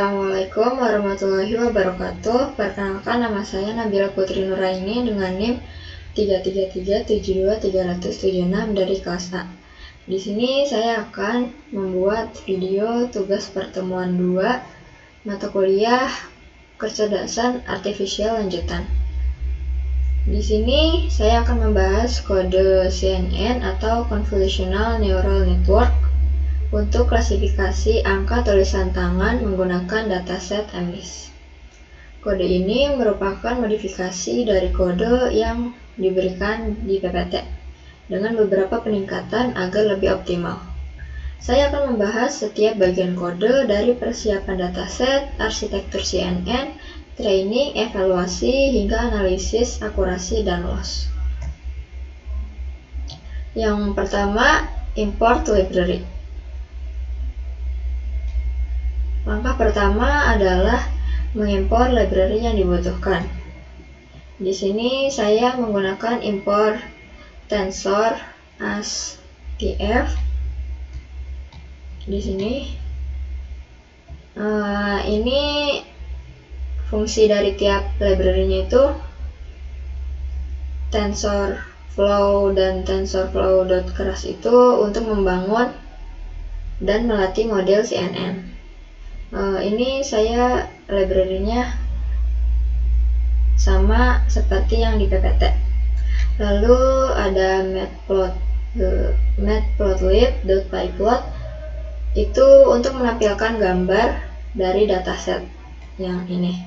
Assalamualaikum warahmatullahi wabarakatuh. Perkenalkan, nama saya Nabila Putri Nuraini dengan NIM 333723076 dari kelas A. Di sini saya akan membuat video tugas pertemuan 2 mata kuliah kecerdasan artifisial lanjutan. Di sini saya akan membahas kode CNN atau Convolutional Neural Network untuk klasifikasi angka tulisan tangan menggunakan dataset MNIST. Kode ini merupakan modifikasi dari kode yang diberikan di PPT dengan beberapa peningkatan agar lebih optimal. Saya akan membahas setiap bagian kode dari persiapan dataset, arsitektur CNN, training, evaluasi, hingga analisis akurasi dan loss. Yang pertama, import library. Langkah pertama adalah mengimpor library yang dibutuhkan. Di sini saya menggunakan import tensor ASTF. Di sini ini fungsi dari tiap library-nya itu TensorFlow dan TensorFlow.keras itu untuk membangun dan melatih model CNN. Ini saya library-nya sama seperti yang di PPT. Lalu ada matplotlib.pyplot itu untuk menampilkan gambar dari dataset yang ini.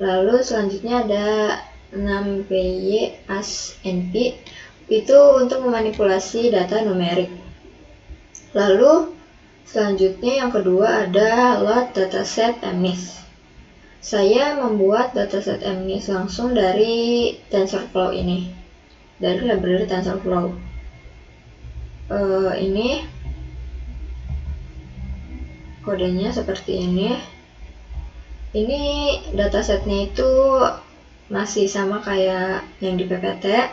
Lalu selanjutnya ada 6PY-ASNP itu untuk memanipulasi data numerik. Lalu selanjutnya yang kedua ada load dataset MNIST. Saya membuat dataset MNIST langsung dari TensorFlow ini, dari library TensorFlow. Ini kodenya seperti ini. Ini datasetnya itu masih sama kayak yang di PPT.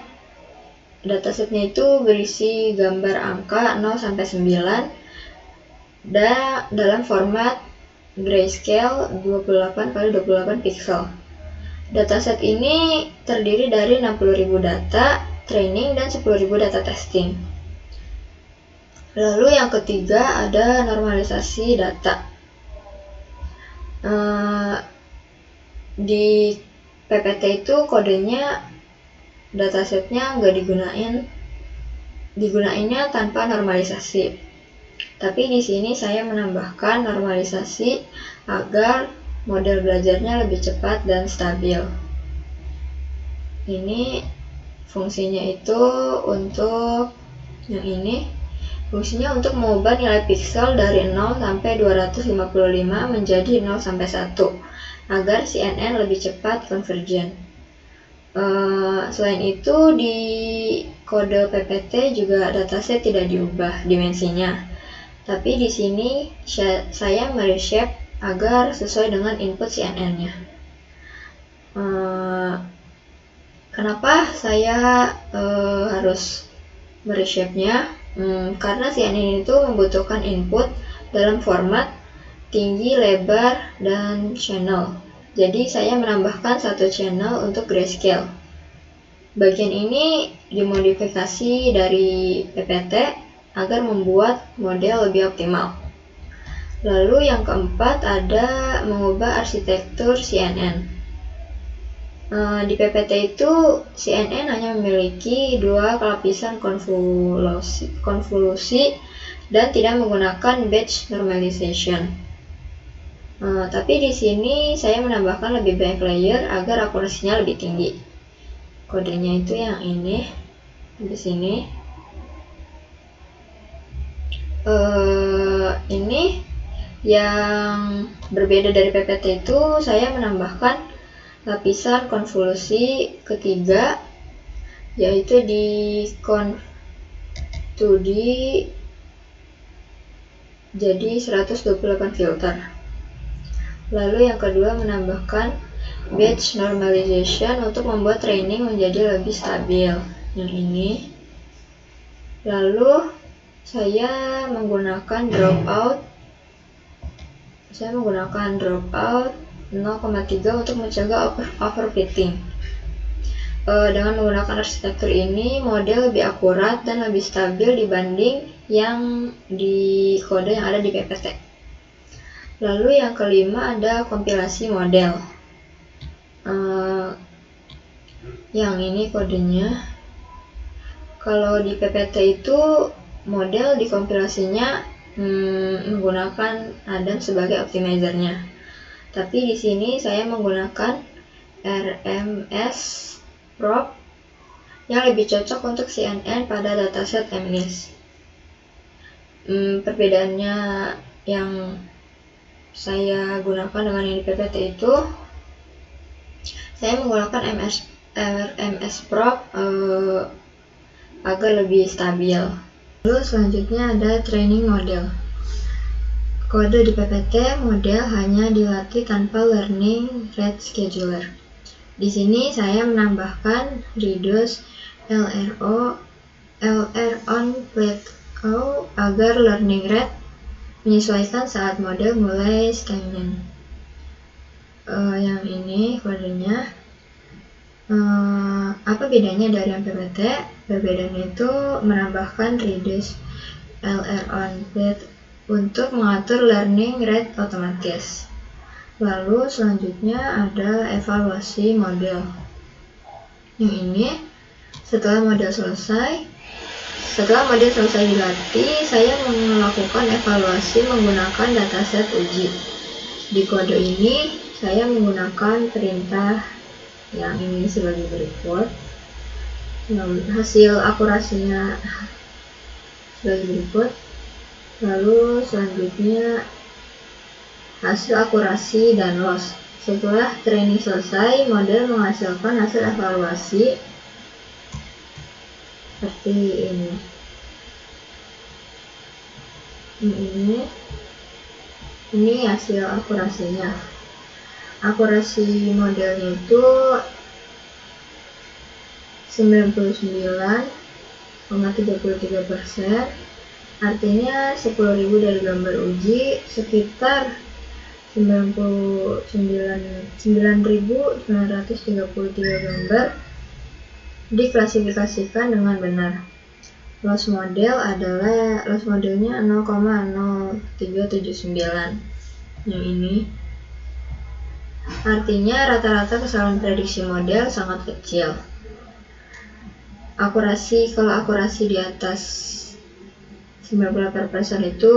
Datasetnya itu berisi gambar angka 0 sampai 9 dalam format grayscale 28x28 pixel. Dataset ini terdiri dari 60.000 data training dan 10.000 data testing. Lalu yang ketiga ada normalisasi data. Di PPT itu kodenya datasetnya nggak digunainnya tanpa normalisasi. Tapi di sini saya menambahkan normalisasi agar model belajarnya lebih cepat dan stabil. Ini fungsinya itu untuk yang ini. Fungsinya untuk mengubah nilai pixel dari 0 sampai 255 menjadi 0 sampai 1 agar CNN lebih cepat convergent. Selain itu di kode PPT juga dataset tidak diubah dimensinya. Tapi di sini saya mereshape agar sesuai dengan input CNN-nya. Kenapa saya harus mereshape-nya? Karena CNN itu membutuhkan input dalam format tinggi, lebar, dan channel. Jadi saya menambahkan satu channel untuk grayscale. Bagian ini dimodifikasi dari PPT agar membuat model lebih optimal. Lalu yang keempat ada mengubah arsitektur CNN. Di PPT itu CNN hanya memiliki 2 lapisan konvolusi dan tidak menggunakan batch normalization. Tapi di sini saya menambahkan lebih banyak layer agar akurasinya lebih tinggi. Kodenya itu yang ini di sini. Ini yang berbeda dari PPT itu saya menambahkan lapisan konvolusi ketiga, yaitu di conv2d jadi 128 filter. Lalu yang kedua menambahkan batch normalization untuk membuat training menjadi lebih stabil, yang ini. Lalu saya menggunakan dropout saya menggunakan dropout 0,3 untuk mencegah overfitting. Dengan menggunakan arsitektur ini, model lebih akurat dan lebih stabil dibanding yang di kode yang ada di PPT. Lalu yang kelima ada kompilasi model. Yang ini kodenya. Kalau di PPT itu model dikompilasinya menggunakan Adam sebagai optimizernya. Tapi di sini saya menggunakan RMS Prop yang lebih cocok untuk CNN pada dataset MNIST. Perbedaannya yang saya gunakan dengan yang di PPT itu, saya menggunakan RMS Prop agar lebih stabil. Lalu selanjutnya ada training model. Kode di PPT model hanya dilatih tanpa learning rate scheduler. Di sini saya menambahkan reduce LR on plateau agar learning rate menyesuaikan saat model mulai stagnan. Yang ini kodenya. Apa bedanya dari yang PPT? Perbedaannya itu menambahkan reduce LR on plateau untuk mengatur learning rate otomatis. Lalu selanjutnya ada evaluasi model. Yang ini setelah model selesai dilatih, saya melakukan evaluasi menggunakan dataset uji. Di kode ini saya menggunakan perintah yang ini sebagai berikut. Hasil akurasinya sebagai berikut. Lalu selanjutnya hasil akurasi dan loss. Setelah training selesai, model menghasilkan hasil evaluasi seperti ini. Ini hasil akurasinya. Akurasi modelnya itu 99,33%. Artinya 10.000 dari gambar uji sekitar 99.933 gambar diklasifikasikan dengan benar. Loss modelnya 0,0379. Yang ini artinya rata-rata kesalahan prediksi model sangat kecil. Kalau akurasi di atas 98% itu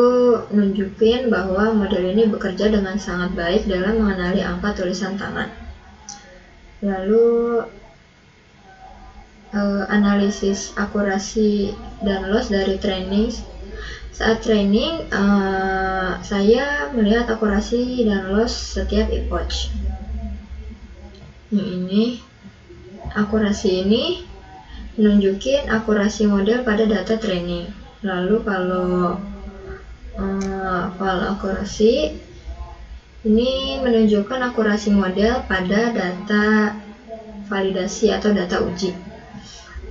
nunjukin bahwa model ini bekerja dengan sangat baik dalam mengenali angka tulisan tangan. Lalu analisis akurasi dan loss dari training. Saat training, saya melihat akurasi dan loss setiap epoch. Ini akurasi ini menunjukin akurasi model pada data training. Lalu kalau file akurasi ini menunjukkan akurasi model pada data validasi atau data uji.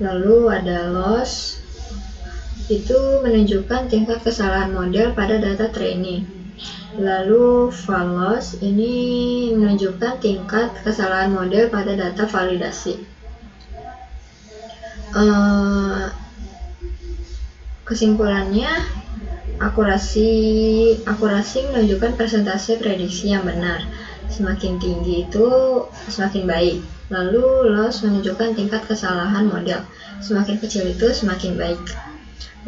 Lalu ada loss, itu menunjukkan tingkat kesalahan model pada data training. Lalu file loss ini menunjukkan tingkat kesalahan model pada data validasi. Kesimpulannya, akurasi menunjukkan persentase prediksi yang benar. Semakin tinggi itu semakin baik. Lalu loss menunjukkan tingkat kesalahan model. Semakin kecil itu semakin baik.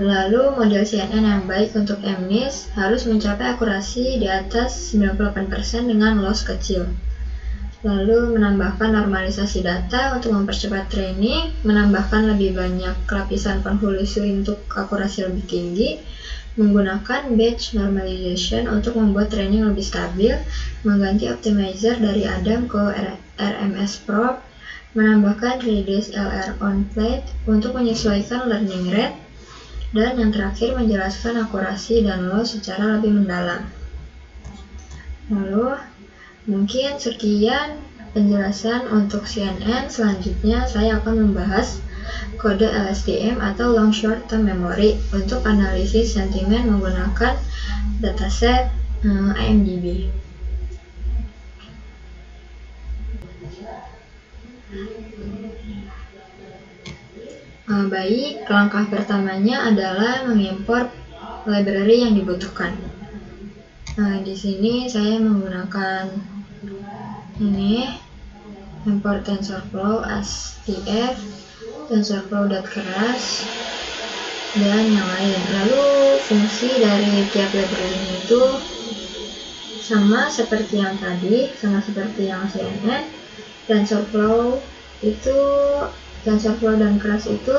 Lalu model CNN yang baik untuk MNIST harus mencapai akurasi di atas 98% dengan loss kecil. Lalu menambahkan normalisasi data untuk mempercepat training, menambahkan lebih banyak lapisan konvolusi untuk akurasi lebih tinggi, menggunakan batch normalization untuk membuat training lebih stabil, mengganti optimizer dari Adam ke RMS Prop, menambahkan reduce LR on plate untuk menyesuaikan learning rate, dan yang terakhir menjelaskan akurasi dan loss secara lebih mendalam. Lalu mungkin sekian penjelasan untuk CNN. Selanjutnya saya akan membahas kode LSTM atau Long Short Term Memory untuk analisis sentimen menggunakan dataset IMDb. Baik, langkah pertamanya adalah mengimport library yang dibutuhkan. Di sini saya menggunakan ini, import TensorFlow STF, TensorFlow.keras, dan yang lain. Lalu fungsi dari tiap library itu sama seperti yang tadi, sama seperti yang CNN. TensorFlow dan keras itu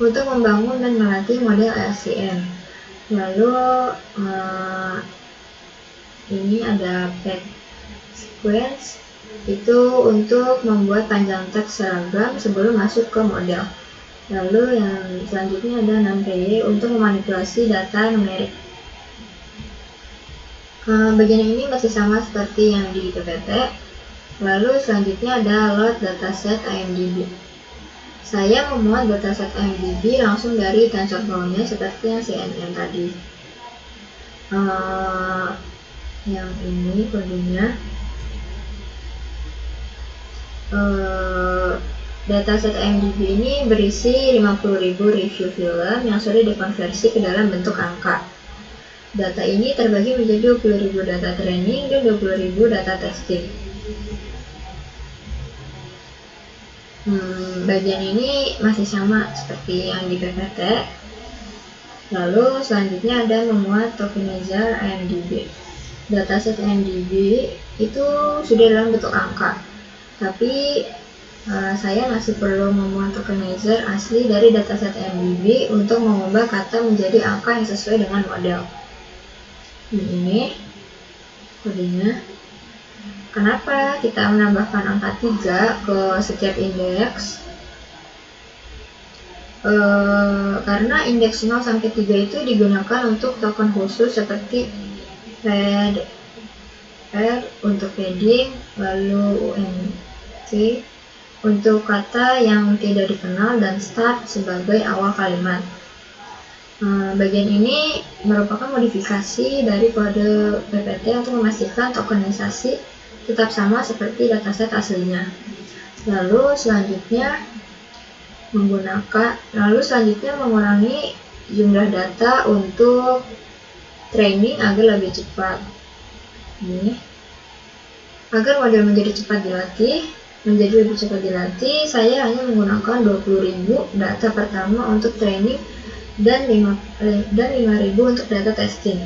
untuk membangun dan melatih model LSTM. Lalu ini ada path sequence, itu untuk membuat panjang teks seragam sebelum masuk ke model. Lalu yang selanjutnya ada numpy untuk memanipulasi data numerik. Bagian ini masih sama seperti yang di PPT. Lalu selanjutnya ada load dataset IMDb. Saya memuat dataset IMDb langsung dari TensorFlow-nya seperti yang CNN tadi. Yang ini kodenya. Dataset IMDb ini berisi 50.000 review film yang sudah dikonversi ke dalam bentuk angka. Data ini terbagi menjadi 20.000 data training dan 20.000 data testing. Bagian ini masih sama seperti yang di PPT. Lalu selanjutnya ada memuat tokenizer IMDb. Dataset IMDb itu sudah dalam bentuk angka, tapi saya masih perlu memuat tokenizer asli dari dataset IMDb untuk mengubah kata menjadi angka yang sesuai dengan model. Ini kodenya. Kenapa kita menambahkan angka 3 ke setiap indeks? Karena indeks 0 sampai 3 itu digunakan untuk token khusus seperti pad R untuk padding, lalu UNC untuk kata yang tidak dikenal, dan start sebagai awal kalimat. Bagian ini merupakan modifikasi dari kode PPT untuk memastikan tokenisasi tetap sama seperti dataset aslinya. Lalu selanjutnya mengurangi jumlah data untuk training agar lebih cepat. Ini agar model menjadi lebih cepat dilatih, saya hanya menggunakan 20.000 data pertama untuk training dan 5.000 untuk data testing.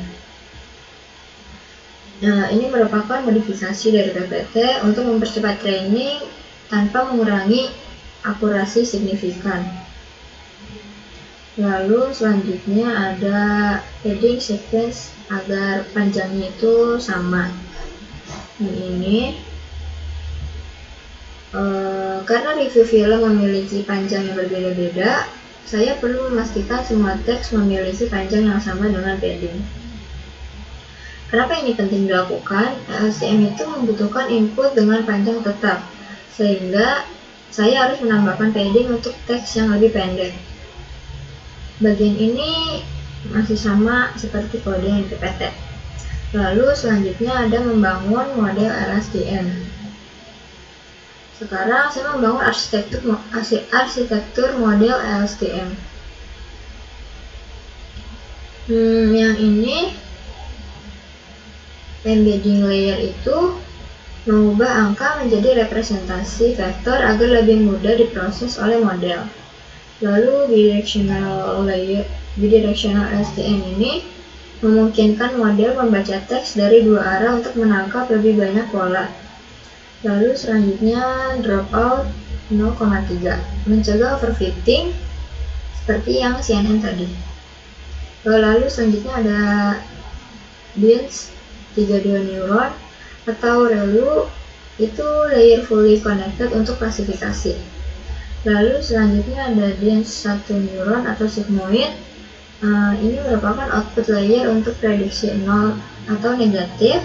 Ini merupakan modifikasi dari PPT untuk mempercepat training tanpa mengurangi akurasi signifikan. Lalu selanjutnya ada padding sequence agar panjangnya itu sama. Ini karena review film memiliki panjang yang berbeda-beda, saya perlu memastikan semua teks memiliki panjang yang sama dengan padding. Kenapa ini penting dilakukan? LSTM itu membutuhkan input dengan panjang tetap, sehingga saya harus menambahkan padding untuk teks yang lebih pendek. Bagian ini masih sama seperti kode yang di PPT. Lalu selanjutnya ada membangun model LSTM. Sekarang saya membangun arsitektur model LSTM. Yang ini embedding layer itu mengubah angka menjadi representasi vektor agar lebih mudah diproses oleh model. Lalu bidirectional LSTM ini memungkinkan model membaca teks dari dua arah untuk menangkap lebih banyak pola. Lalu selanjutnya dropout 0,3 mencegah overfitting seperti yang CNN tadi. Lalu selanjutnya ada BINS 32 neuron atau ReLU, itu layer fully connected untuk klasifikasi. Lalu selanjutnya ada DENS 1 neuron atau sigmoid. Ini merupakan output layer untuk prediksi 0 atau negatif,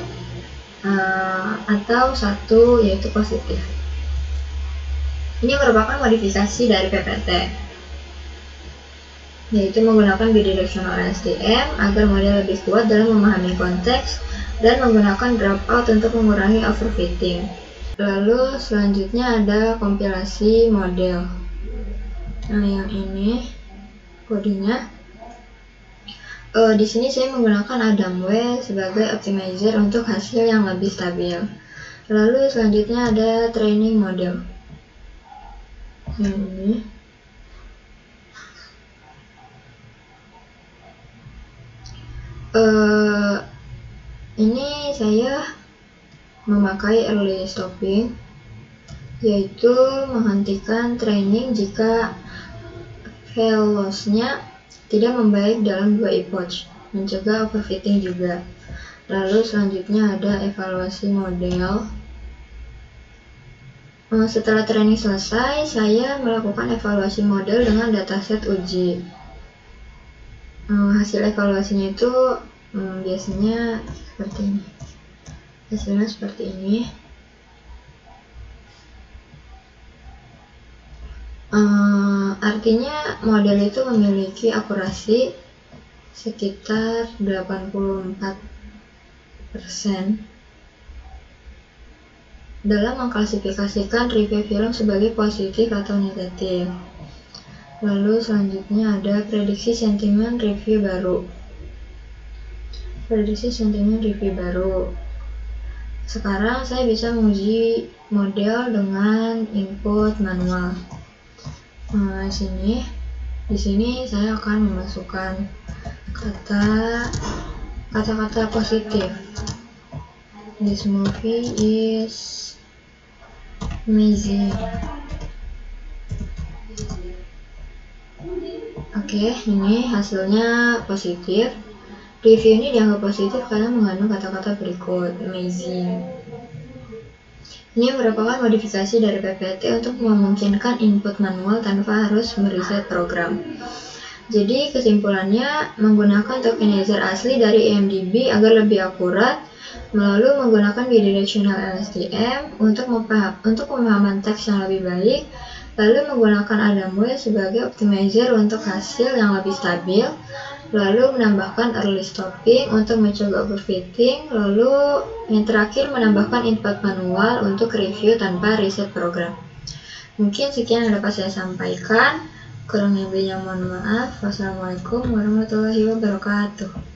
atau 1 yaitu positif. Ini merupakan modifikasi dari PPT, yaitu menggunakan bidirectional LSTM agar model lebih kuat dalam memahami konteks dan menggunakan dropout untuk mengurangi overfitting. Lalu selanjutnya ada kompilasi model. Nah, yang ini kodenya. Di sini saya menggunakan AdamW sebagai optimizer untuk hasil yang lebih stabil. Lalu selanjutnya ada training model. Ini saya memakai early stopping, yaitu menghentikan training jika fail loss-nya tidak membaik dalam 2 epoch, mencegah overfitting juga. Lalu selanjutnya ada evaluasi model. Setelah training selesai, saya melakukan evaluasi model dengan dataset uji. Hasil evaluasinya itu biasanya seperti ini. Hasilnya seperti ini. Artinya model itu memiliki akurasi sekitar 84% dalam mengklasifikasikan review film sebagai positif atau negatif. Lalu selanjutnya ada prediksi sentimen review baru. Sekarang saya bisa menguji model dengan input manual. Di sini saya akan memasukkan kata-kata positif. This movie is amazing. Oke, ini hasilnya positif. Review ini dianggap positif karena mengandung kata-kata berikut, amazing. Ini merupakan modifikasi dari PPT untuk memungkinkan input manual tanpa harus mereset program. Jadi kesimpulannya, menggunakan tokenizer asli dari IMDb agar lebih akurat, lalu menggunakan bidirectional LSTM untuk pemahaman teks yang lebih baik, lalu menggunakan AdamW sebagai optimizer untuk hasil yang lebih stabil, lalu menambahkan early stopping untuk mencegah overfitting, lalu yang terakhir menambahkan input manual untuk review tanpa reset program. Mungkin sekian yang dapat saya sampaikan. Kurang lebihnya mohon maaf. Wassalamualaikum warahmatullahi wabarakatuh.